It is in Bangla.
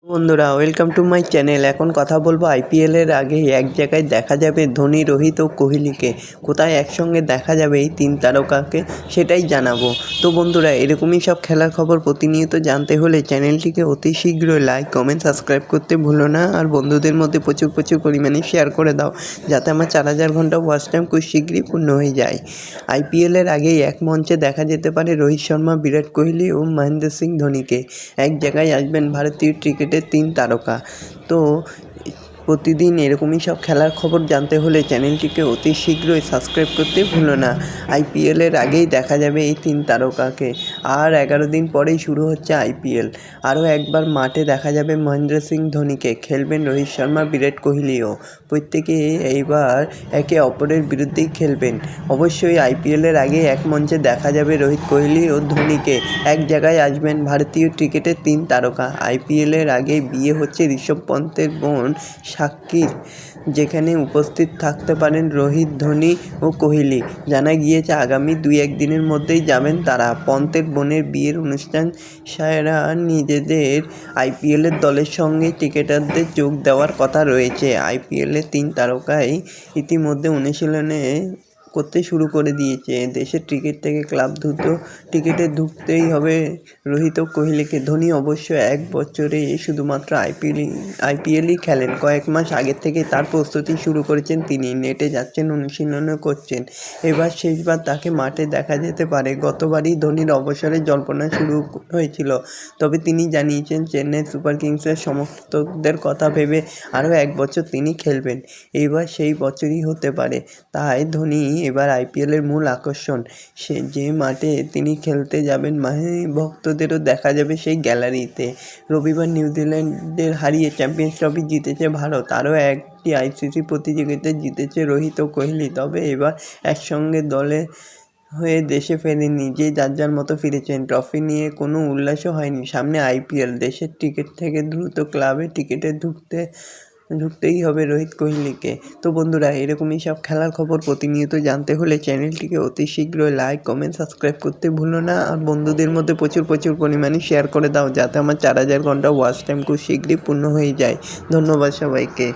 বন্ধুরা ওয়েলকাম টু মাই চ্যানেল। এখন কথা বলবো আইপিএলের আগে এক জায়গায় দেখা যাবে ধোনি, রোহিত ও কোহলিকে। কোথায় একসঙ্গে দেখা যাবে এই তিন তারকাকে সেটাই জানাবো। তো বন্ধুরা এরকমই সব খেলার খবর প্রতিনিয়ত জানতে হলে চ্যানেলটিকে অতি শীঘ্রই লাইক, কমেন্ট, সাবস্ক্রাইব করতে ভুলো না। আর বন্ধুদের মধ্যে প্রচুর পরিমাণে শেয়ার করে দাও, যাতে আমার 4000 ঘন্টা ওয়াচ টাইম খুব শীঘ্রই পূর্ণ হয়ে যায়। আইপিএলের আগেই এক মঞ্চে দেখা যেতে পারে রোহিত শর্মা, বিরাট কোহলি ও মহেন্দ্র সিং ধোনিকে। এক জায়গায় আসবেন ভারতীয় ক্রিকেটের তিন তারকা। তো প্রতিদিন এরকমই সব খেলার খবর জানতে হলে চ্যানেলটিকে অতি শীঘ্রই সাবস্ক্রাইব করতে ভুলো না। আইপিএলের আগেই দেখা যাবে এই তিন তারকাকে। আর 11 দিন পরেই শুরু হচ্ছে আইপিএল। আরও একবার মাঠে দেখা যাবে মহেন্দ্র সিং ধোনিকে, খেলবেন রোহিত শর্মা, বিরাট কোহলিও। প্রত্যেকে এইবার একে অপরের বিরুদ্ধেই খেলবেন। অবশ্যই আইপিএলের আগে এক মঞ্চে দেখা যাবে রোহিত, কোহলি ও ধোনিকে। এক জায়গায় আসবেন ভারতীয় ক্রিকেটের তিন তারকা। আইপিএলের আগে বিয়ে হচ্ছে ঋষভ পন্থের বোন সাক্ষীর, যেখানে উপস্থিত থাকতে পারেন রোহিত, ধোনি ও কোহলি। জানা গিয়েছে আগামী 2-1 দিনের মধ্যেই যাবেন তারা। পন্থের বোনের বিয়ের অনুষ্ঠান সেরা নিজেদের আইপিএলের দলের সঙ্গে ক্রিকেটারদের যোগ দেওয়ার কথা রয়েছে। আইপিএলের তিন তারকাই ইতিমধ্যে অনুশীলনে করতে শুরু করে দিয়েছে। দেশের ক্রিকেট থেকে ক্লাব দ্রুত ক্রিকেটে ঢুকতেই হবে রোহিত ও কোহলিকে। ধোনি অবশ্য এক বছরে শুধুমাত্র আইপিএলই খেলেন। কয়েক মাস আগের থেকে তার প্রস্তুতি শুরু করেছেন তিনি। নেটে যাচ্ছেন, অনুশীলনও করছেন। এবার শেষবার তাকে মাঠে দেখা যেতে পারে। গতবারই ধোনির অবসরের জল্পনা শুরু হয়েছিল, তবে তিনি জানিয়েছেন চেন্নাই সুপার কিংসের সমর্থকদের কথা ভেবে আরও এক বছর তিনি খেলবেন। এইবার সেই বছরই হতে পারে। তাই ধোনি এবার আইপিএলের মূল আকর্ষণ। যে মাঠে তিনি খেলতে যাবেন, ভক্তদেরও দেখা যাবে সেই গ্যালারিতে। রবিবার নিউজিল্যান্ডের হারিয়ে চ্যাম্পিয়ন্স ট্রফি জিতেছে ভারত। আরও একটি আইসিসি প্রতিযোগিতা জিতেছে রোহিত ও কোহলি। তবে এবার একসঙ্গে দলে হয়ে দেশে ফেরেননি, যে যার মতো ফিরেছেন। ট্রফি নিয়ে কোনো উল্লাসও হয়নি। সামনে আইপিএল। দেশের ক্রিকেট থেকে দ্রুত ক্লাবে ক্রিকেটে ঢুকতেই হবে রোহিত, কোহলিকে। তো বন্ধুরা এরকমই সব খেলার খবর প্রতিনিয়ত জানতে হলে চ্যানেলটিকে অতি শীঘ্রই লাইক, কমেন্ট, সাবস্ক্রাইব করতে ভুলো না। আর বন্ধুদের মধ্যে প্রচুর পরিমাণে শেয়ার করে দাও, যাতে আমার 4000 ঘন্টা ওয়াচ টাইম খুব শীঘ্রই পূর্ণ হয়ে যায়। ধন্যবাদ সবাইকে।